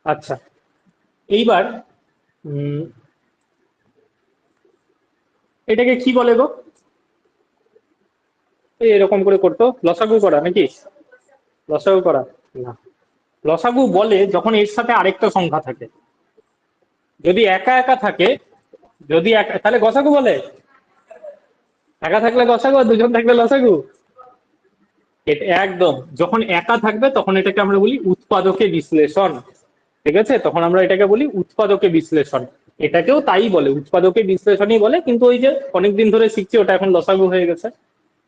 আচ্ছা, এইবার উম এটাকে কি বলে গো? এরকম করে করতো, লসাগু করা নাকি? লসাগু করা না, লসাগু বলে যখন এর সাথে আরেকটা সংখ্যা থাকে। যদি একা একা থাকে, যদি একা, তাহলে গসাগু বলে। একা থাকলে গসাগু আর দুজন থাকলে লসাগু। একদম, যখন একা থাকবে তখন এটাকে আমরা বলি উৎপাদকে বিশ্লেষণ। ঠিক আছে, তখন আমরা এটাকে বলি উৎপাদকে বিশ্লেষণ। এটাকেও তাই বলে, উৎপাদকে বিশ্লেষণই বলে, কিন্তু ওই যে অনেকদিন ধরে শিখছি ওটা এখন লসাগু হয়ে গেছে।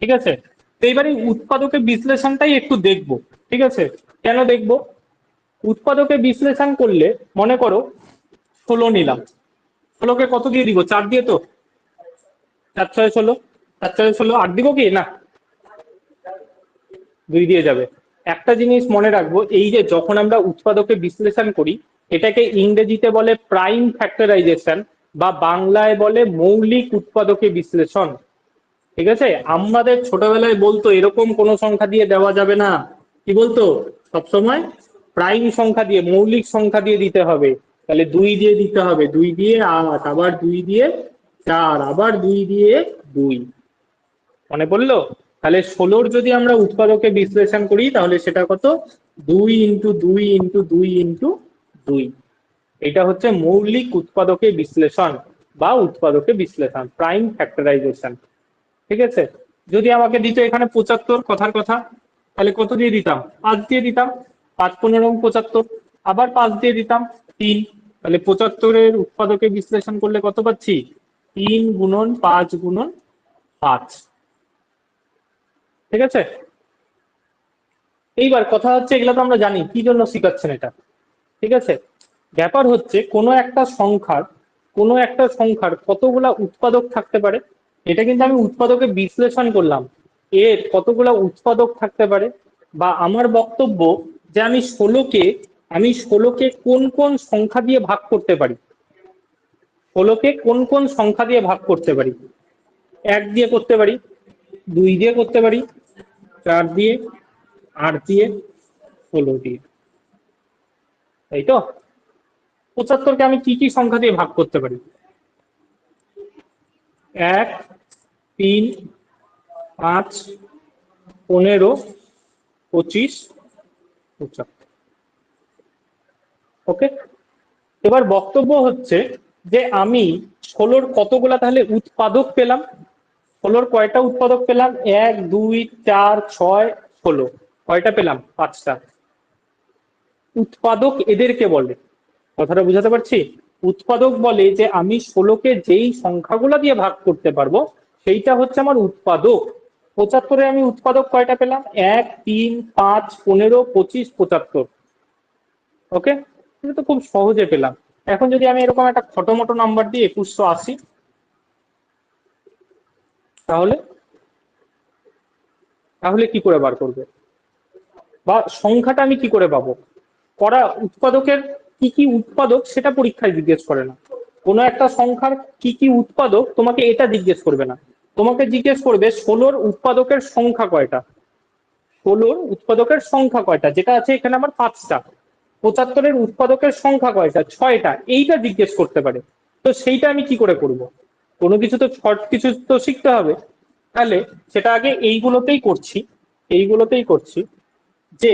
ঠিক আছে, তো এবারে উৎপাদকে বিশ্লেষণটাই একটু দেখবো। ঠিক আছে, কেন দেখবো? উৎপাদকে বিশ্লেষণ করলে মনে করো 16 নিলাম, 16কে কত দিয়ে দিব? 4 দিয়ে তো, 4 ছয় 16, 4 ছয় 16, 8 দিব কি না? 2 দিয়ে যাবে। একটা জিনিস মনে রাখবো, এই যে যখন আমরা উৎপাদকে বিশ্লেষণ করি, এটাকে ইংরেজিতে বলে প্রাইম ফ্যাক্টরাইজেশন, বা বাংলায় বলে মৌলিক উৎপাদকে বিশ্লেষণ। ঠিক আছে, আমাদের ছোটবেলায় বলতো এরকম কোন সংখ্যা দিয়ে দেওয়া যাবে না। কি বলতো? সবসময় প্রাইম সংখ্যা দিয়ে, মৌলিক সংখ্যা দিয়ে দিতে হবে। তাহলে 2 দিয়ে দিতে হবে, 2 দিয়ে 8, আবার 2 দিয়ে 4, আবার 2 দিয়ে 2। মনে পড়লো? তাহলে 16র যদি আমরা উৎপাদকে বিশ্লেষণ করি তাহলে সেটা কত? 2 ইন্টু 2 ইন্টু 2 ইন্টু 2। এটা হচ্ছে মৌলিক উৎপাদকে বিশ্লেষণ বা উৎপাদকে বিশ্লেষণ, প্রাইম ফ্যাক্টরাইজেশন। ঠিক আছে, যদি আমাকে দিত এখানে 75 কথার কথা, তাহলে কত দিয়ে দিতাম? 5 দিয়ে দিতাম। 5 15 75, আবার 5 দিয়ে দিতাম 3। তাহলে 75-এর উৎপাদকে বিশ্লেষণ করলে কত পাচ্ছি? 3 গুণন 5 গুণন 5। ঠিক আছে, এইবার কথা হচ্ছে, এগুলো তো আমরা জানি কি জন্য শিখাচ্ছেন এটা। ঠিক আছে, ব্যাপার হচ্ছে কোনো একটা সংখ্যার কতগুলা উৎপাদক থাকতে পারে। এটা কিন্তু আমি উৎপাদকে বিশ্লেষণ করলাম, এর কতগুলা উৎপাদক থাকতে পারে। বা আমার বক্তব্য যে আমি ষোলোকে কোন কোন সংখ্যা দিয়ে ভাগ করতে পারি, 16কে কোন কোন সংখ্যা দিয়ে ভাগ করতে পারি। 1 দিয়ে করতে পারি, 2 দিয়ে করতে পারি, 4 দিয়ে, 8 দিয়ে, 16 দিয়ে। তাই তো? 75কে আমি কি কি সংখ্যা দিয়ে ভাগ করতে পারি? 1, 3, 5, 15, 25, 75। ওকে, এবার বক্তব্য হচ্ছে যে আমি 16র কতগুলা তাহলে উৎপাদক পেলাম? 16র কয়টা উৎপাদক পেলাম? 1 2 4 6 16, কয়টা পেলাম? 5টা। উৎপাদক এদেরকে বলে, কথাটা বুঝাতে পারছি? উৎপাদক বলে যে আমি 16কে যেই সংখ্যাগুলো দিয়ে ভাগ করতে পারবো সেইটা হচ্ছে আমার উৎপাদক। 75-এ আমি উৎপাদক কয়টা পেলাম? 1 3 5 15 25 75। ওকে, এটা তো খুব সহজে পেলাম। এখন যদি আমি এরকম একটা খটোমটো নাম্বার দিই 2180, তাহলে তাহলে কি করে বার করবে? বা সংখ্যাটা আমি কি করে পাবো? করা উৎপাদকের কি কি উৎপাদক সেটা পরীক্ষায় জিজ্ঞেস করে না। কোনো একটা সংখ্যার কি কি উৎপাদক তোমাকে এটা জিজ্ঞেস করবে না, তোমাকে জিজ্ঞেস করবে 16র উৎপাদকের সংখ্যা কয়টা। 16র উৎপাদকের সংখ্যা কয়টা, যেটা আছে এখানে আমার 5টা। 75-এর উৎপাদকের সংখ্যা কয়টা? 6টা। এইটা জিজ্ঞেস করতে পারে। তো সেইটা আমি কি করে করব? কোনো কিছু তো শর্ট কিছু তো শিখতে হবে। তাহলে সেটা আগে এইগুলোতেই করছি যে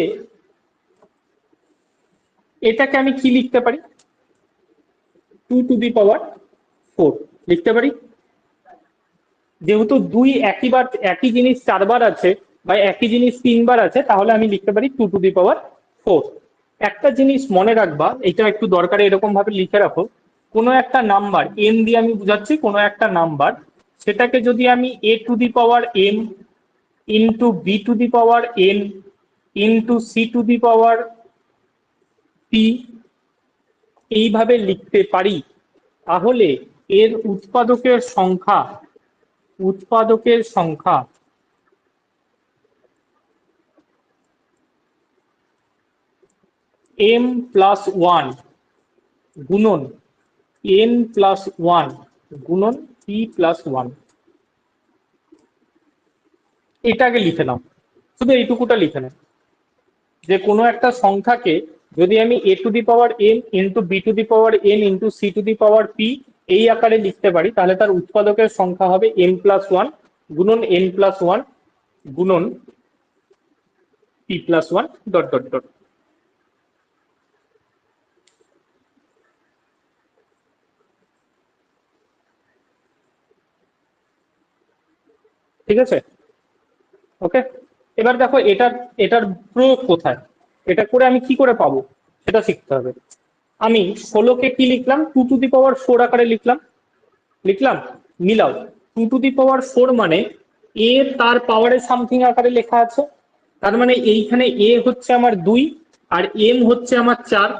এটাকে আমি কি লিখতে পারি? 2 টু দি পাওয়ার 4 লিখতে পারি। যেহেতু একই জিনিস 4 বার আছে বা একই জিনিস 3 বার আছে, তাহলে আমি লিখতে পারি 2 টু দি পাওয়ার 4। একটা জিনিস মনে রাখবা, এটা একটু দরকারে এরকম ভাবে লিখে রাখো। কোনো একটা নাম্বার এন দিয়ে আমি বুঝাচ্ছি, কোনো একটা নাম্বার, সেটাকে যদি আমি a to the power m into b to the power n into c to the power p এইভাবে লিখতে পারি, তাহলে এর উৎপাদকের সংখ্যা m+1 গুণন n+1 গুণন p+1। এটাকে লিখে নাও, শুধু এইটুকুটা লিখে নাও যে কোনো একটা সংখ্যাকে যদি আমি a to the power n into b to the power n into c to the power p এই আকারে লিখতে পারি, তাহলে তার উৎপাদকের সংখ্যা হবে m+1 গুণন n+1 গুণন p+1 ডট ডট ডট। ঠিক আছে, ওকে। এবার দেখো এটার এটার প্রয়োগ কোথায়, এটা করে আমি কি করে পাবো সেটা শিখতে হবে। আমি 16কে কি লিখলাম, 2⁴ আকারে লিখলাম, লিখলাম, মিলাও। 2⁴ মানে এ তার পাওয়ারে সামথিং আকারে লেখা আছে, তার মানে এইখানে এ হচ্ছে আমার 2 আর এম হচ্ছে আমার 4,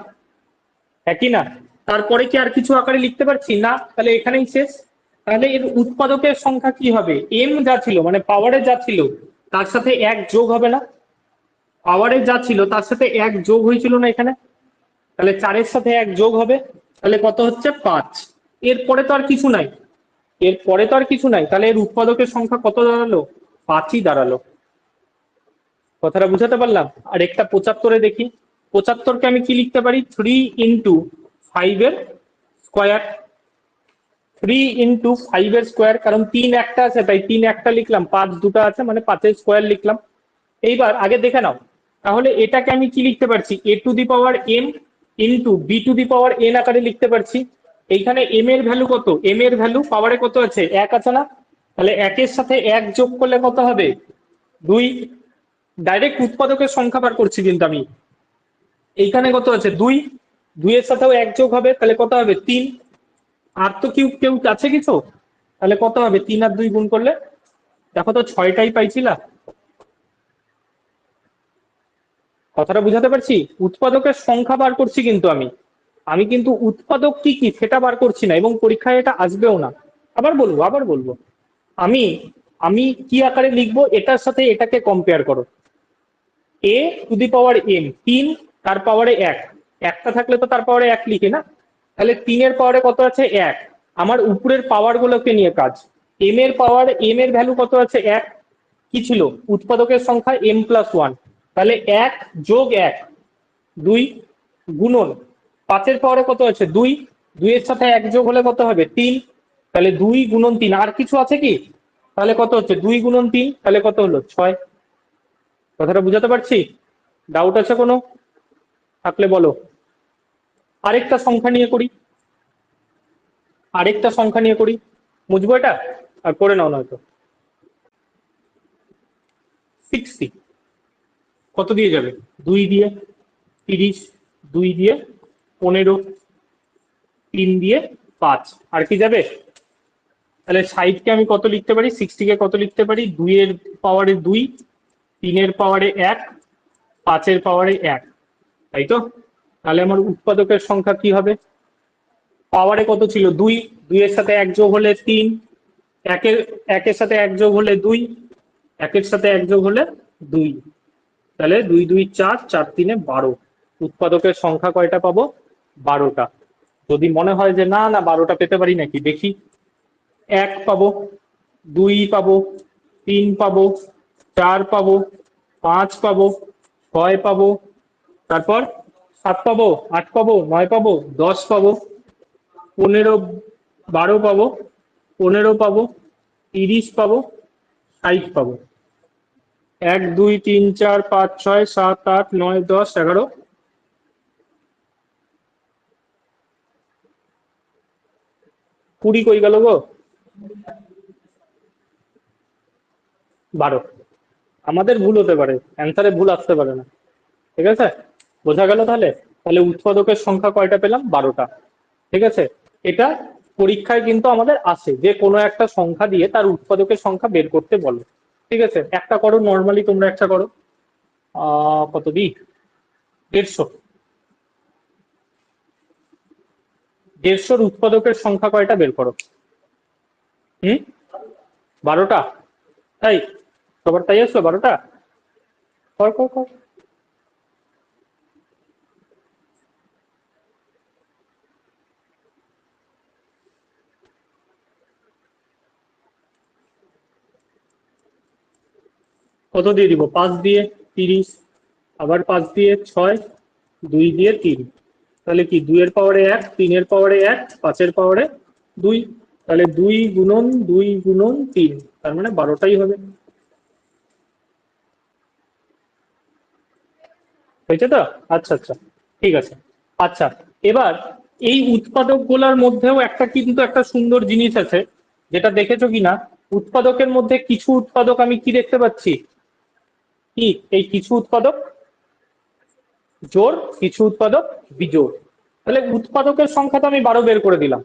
একই না? তারপরে কি আর কিছু আকারে লিখতে পারছি না? তাহলে এখানেই শেষ। তাহলে এর উৎপাদকের সংখ্যা কি হবে, এম যা ছিল মানে পাওয়ারে যা ছিল তার সাথে 1 যোগ হবে না? পাওয়ারে যা ছিল তার সাথে 1 যোগ হয়েছিল না এখানে, তাহলে 4-এর সাথে 1 যোগ হবে, তাহলে কত হচ্ছে 5। এরপরে তো আর কিছু নাই, এরপরে তো আর কিছু নাই, তাহলে এর উৎপাদকের সংখ্যা কত দাঁড়ালো, 5ই দাঁড়ালো। কথাটা বুঝাতে পারলাম? আর একটা 75-এ দেখি, 75কে আমি কি লিখতে পারি, 3 ইন্টু 5-এর স্কোয়ার, 3 ইন্টু 5-এর স্কোয়ার, কারণ 3 একটা আছে তাই 3 একটা লিখলাম, 5 দুটো আছে মানে 5-এর স্কোয়ার লিখলাম। এইবার আগে দেখে নাও, তাহলে এটাকে আমি কি লিখতে পারছি, a to the power m into b to the power n আকারে লিখতে পারছি। এইখানে m এর ভ্যালু কত, m এর ভ্যালু পাওয়ারে কত আছে, 1 আছে না? তাহলে 1-এর সাথে 1 যোগ করলে কত হবে, 2। ডাইরেক্ট উৎপাদকের সংখ্যা বার করছি কিন্তু আমি, এইখানে কত আছে 2, 2-এর সাথেও 1 যোগ হবে, তাহলে কত হবে 3। আর তো কেউ আছে কিছু, তাহলে কত হবে 3 আর 2 গুণ করলে, দেখো তো 6টাই পাইছিলা। কথাটা বুঝাতে পারছি? উৎপাদকের সংখ্যা বার করছি কিন্তু আমি, আমি কিন্তু উৎপাদক কি কি সেটা বার করছি না, এবং পরীক্ষায় এটা আসবেও না। আবার বলবো আমি আমি কি আকারে লিখবো, এটার সাথে এটাকে কম্পেয়ার করো। a to the power m 3, তার পাওয়ারে 1, একটা থাকলে তো তার পাওয়ারে 1 লিখে না, তাহলে 3-এর পাওয়ারে কত আছে 1। আমার উপরের পাওয়ার গুলোকে নিয়ে কাজ, m এর ভ্যালু কত আছে 1, কি ছিল উৎপাদকের সংখ্যা m+1, তাহলে 1 যোগ 1 2 গুণন 5-এর পাওয়ারে কত আছে 2, 2-এর সাথে 1 যোগ হলে কত হবে 3, তাহলে 2 গুণন 3, আর কিছু আছে কি? তাহলে কত হচ্ছে 2 গুণন 3, তাহলে কত হলো 6। কথাটা বুঝাতে পারছি? ডাউট আছে কোনো, থাকলে বলো। আরেকটা সংখ্যা নিয়ে করি, আরেকটা সংখ্যা নিয়ে করি, বুঝবো এটা? আর করে নাও নয়তো। 60 কত দিয়ে যাবে, 2 দিয়ে 30, 2 দিয়ে 15, 3 দিয়ে 5, আর কি যাবে? তাহলে 60কে আমি কত লিখতে পারি, 60কে কত লিখতে পারি, 2-এর পাওয়ারে 2, 3-এর পাওয়ারে 1, 5-এর পাওয়ারে 1, তাই তো? তাহলে আমার উৎপাদকের সংখ্যা কি হবে, পাওয়ারে কত ছিল 2, 2-এর সাথে 1 যোগ হলে 3, একের সাথে 1 যোগ হলে 2, একের সাথে 1 যোগ হলে 2, তাহলে 2 2 4, 4 3 12, উৎপাদকের সংখ্যা কয়টা পাবো, 12টা। যদি মনে হয় যে না না 12টা পেতে পারি নাকি, দেখি। 1 পাবো, 2 পাবো, 3 পাবো, 4 পাবো, 5 পাবো, 6 পাবো, তারপর 7 পাবো, 8 পাবো, 9 পাবো, 10 পাবো, 15, 12 পাবো, 15 পাবো, 30 পাবো, 60 পাবো। 1 2 3 4 5 6 7 8 9 10 11, 20 কই গেল গো, 12। আমাদের ভুল হতে পারে, অ্যান্সারে ভুল আসতে পারে না, ঠিক আছে? বোঝা গেল তাহলে? তাহলে উৎপাদকের সংখ্যা কয়টা পেলাম, 12টা। ঠিক আছে, এটা পরীক্ষায় কিন্তু আমাদের আসে, যে কোনো একটা সংখ্যা দিয়ে তার উৎপাদকের সংখ্যা বের করতে বলে। ঠিক আছে, একটা করো, নর্মালি তোমরা একটা করো, কত দি, 150, 150-র উৎপাদকের সংখ্যা কয়টা বের করো। হুম, 12টা, তাই? সবার তাই আসলো 12টা, কর কর কর। কত দিয়ে দিব, 5 দিয়ে 30, আবার 5 দিয়ে 6, 2 দিয়ে 3, তাহলে কি 2 এর পাওয়ারে 1, 3 এর পাওয়ারে 1, 5 এর পাওয়ারে 2, তাহলে 2 গুণন 2 গুণন 3, তার মানে 12টাই হবে। হয়েছে তো? আচ্ছা আচ্ছা, ঠিক আছে। আচ্ছা, এবার এই উৎপাদক গুলার মধ্যেও একটা কিন্তু একটা সুন্দর জিনিস আছে, যেটা দেখেছো কিনা, উৎপাদকের মধ্যে কিছু উৎপাদক আমি কি দেখতে পাচ্ছি, কি এই কিছু উৎপাদক জোড়, কিছু উৎপাদক বিজোড়। তাহলে উৎপাদকের সংখ্যা তো আমি 12 বের করে দিলাম।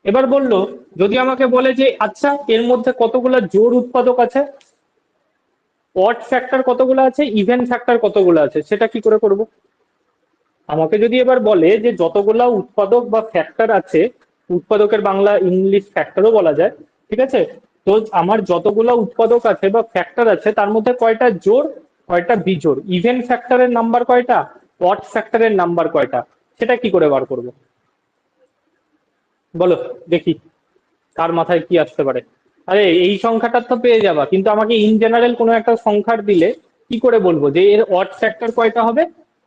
এবার বললো, যদি আমাকে বলে যে আচ্ছা এর মধ্যে কতগুলো জোড় উৎপাদক আছে, অড ফ্যাক্টর কতগুলো আছে, ইভেন ফ্যাক্টর কতগুলো আছে, সেটা কি করে করব? আমাকে যদি এবার বলে যে যতগুলা উৎপাদক বা ফ্যাক্টর আছে, উৎপাদকের বাংলা ইংলিশ ফ্যাক্টরও বলা যায়, ঠিক আছে, তো আমার যতগুলা উৎপাদক আছে বা ফ্যাক্টর আছে তার মধ্যে কয়টা জোড়, কয়টা বিজোড়, ইভেন ফ্যাক্টরের নাম্বার কয়টা, অড ফ্যাক্টরের নাম্বার কয়টা, সেটা কি করে বার করব? বলো দেখি, কার মাথায় কি আসতে পারে। আরে এই সংখ্যাটা তো পেয়ে যাবা, কিন্তু আমাকে ইন জেনারেল কোনো একটা সংখ্যার দিলে কি করে বলবো যে এর অড ফ্যাক্টর কয়টা হবে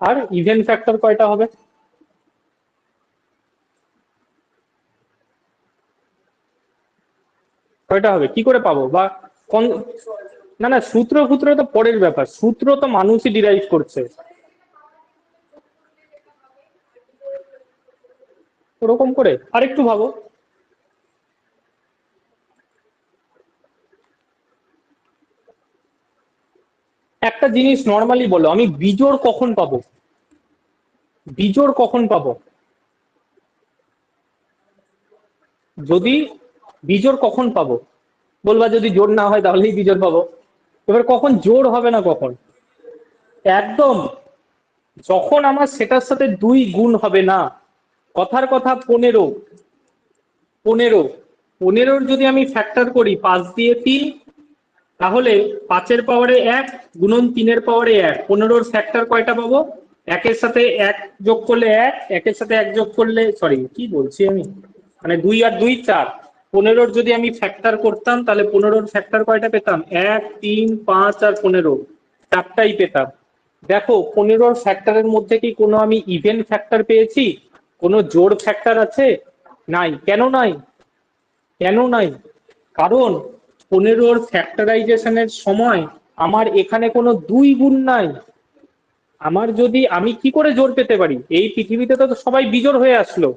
আর ইভেন ফ্যাক্টর কয়টা হবে? কয়টা হবে কি করে পাবো, বা কোন, না না সূত্র সূত্র তো পরের ব্যাপার, সূত্র তো মানুষই ডিরাইভ করছে। ওরকম করে আরেকটু ভাবো। একটা জিনিস নর্মালি বলো, আমি বিজোড় কখন পাবো, বিজোড় কখন পাবো? যদি বিজোড় কখন পাবো, বলবা যদি জোড় না হয় তাহলেই বিজোড় পাবো। এবার কখন জোড় হবে না কখন? একদম, যখন আমার সেটার সাথে 2 গুণ হবে না। কথার কথা 15, 15 যদি আমি ফ্যাক্টর করি 5 দিয়ে 3, তাহলে 5 এর পাওয়ারে 1 গুণন 3 এর পাওয়ারে 1, 15 ফ্যাক্টর কয়টা পাবো? একের সাথে 1 যোগ করলে 1, একের সাথে 1 যোগ করলে, সরি কি বলছি আমি, মানে 2 আর 2 4, 15 যদি আমি ফ্যাক্টর করতাম তাহলে 15 ফ্যাক্টর কয়টা পেতাম, 1 3 5 আর 15, চারটাই পেতাম। দেখো 15 ফ্যাক্টরের মধ্যে কি কোনো আমি ইভেন ফ্যাক্টর পেয়েছি, কোনো জোড় ফ্যাক্টর আছে? নাই। কেন নাই? কেন নাই? কারণ 15 ফ্যাক্টরাইজেশনের সময় আমার এখানে কোনো 2 গুণ নাই। আমার যদি, আমি কি করে জোড় পেতে পারি, এই পৃথিবীতে তো সবাই বিজোড় হয়ে আসলো,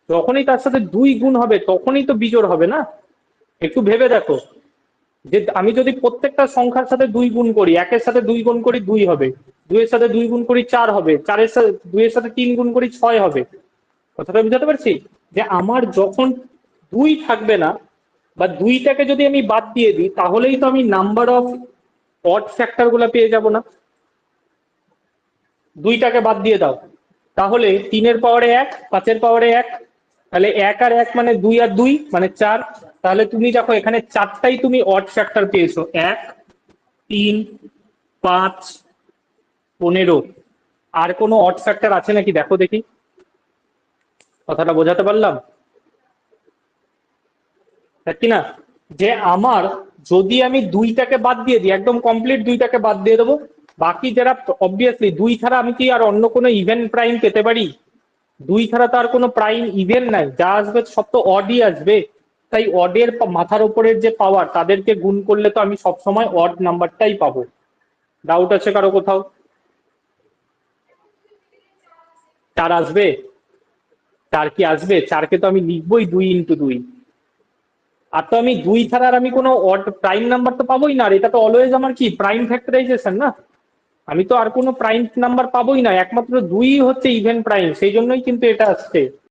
যখনই তার সাথে 2 গুণ হবে তখনই তো বিজোড় হবে না। একটু ভেবে দেখো, যে আমি যদি প্রত্যেকটা সংখ্যার সাথে 2 গুণ করি, 1 এর সাথে 2 গুণ করি 2 হবে, 2 এর সাথে 2 গুণ করি 4 হবে, 4 এর সাথে 2 এর সাথে 3 গুণ করি 6 হবে। কথাটা বুঝাতে পারছি? যে আমার যখন 2 থাকবে না, বা 2টাকে যদি আমি বাদ দিয়ে দিই, তাহলেই তো আমি নাম্বার অফ অড ফ্যাক্টর গুলা পেয়ে যাব না। 2টাকে বাদ দিয়ে দাও, তাহলে 3 এর পাওয়ারে 1, 5 এর পাওয়ারে 1, তাহলে 1 আর 1 মানে 2 আর 2 মানে 4। তাহলে তুমি দেখো এখানে চারটাই তুমি অড ফ্যাক্টর পেয়েছো, 1 3 5 15। আর কোনো অড ফ্যাক্টর আছে নাকি দেখো দেখি, কথাটা বোঝাতে পারলাম? তাই কি না? যে আমার, যদি আমি 2টাকে বাদ দিয়ে দিই, একদম কমপ্লিট 2টাকে বাদ দিয়ে দেবো, বাকি যারা, অবভিয়াসলি 2 ছাড়া আমি কি আর অন্য কোনো ইভেন প্রাইম পেতে পারি? 2 ছাড়া তো আর কোনো প্রাইম ইভেন নাই, যা আসবে সব তো অডই আসবে। তাই অডের মাথার উপরের যে পাওয়ার, তাদেরকে গুণ করলে তো আমি সবসময় অড নাম্বারটাই পাবো। ডাউট আছে কারো কোথাও? 4 আসবে? 4 কি আসবে? 4কে তো আমি লিখবোই 2 × 2। আর তো আমি 2 ছাড়া আর আমি কোনো অড প্রাইম নাম্বার তো পাবোই না, আর এটা তো অলওয়েজ আমার কি প্রাইম ফ্যাক্টরাইজেশন না। আমি তো আর কোনো প্রাইম নাম্বার পাবোই না, একমাত্র 2 হচ্ছে ইভেন প্রাইম, সেই জন্যই কিন্তু এটা আসছে।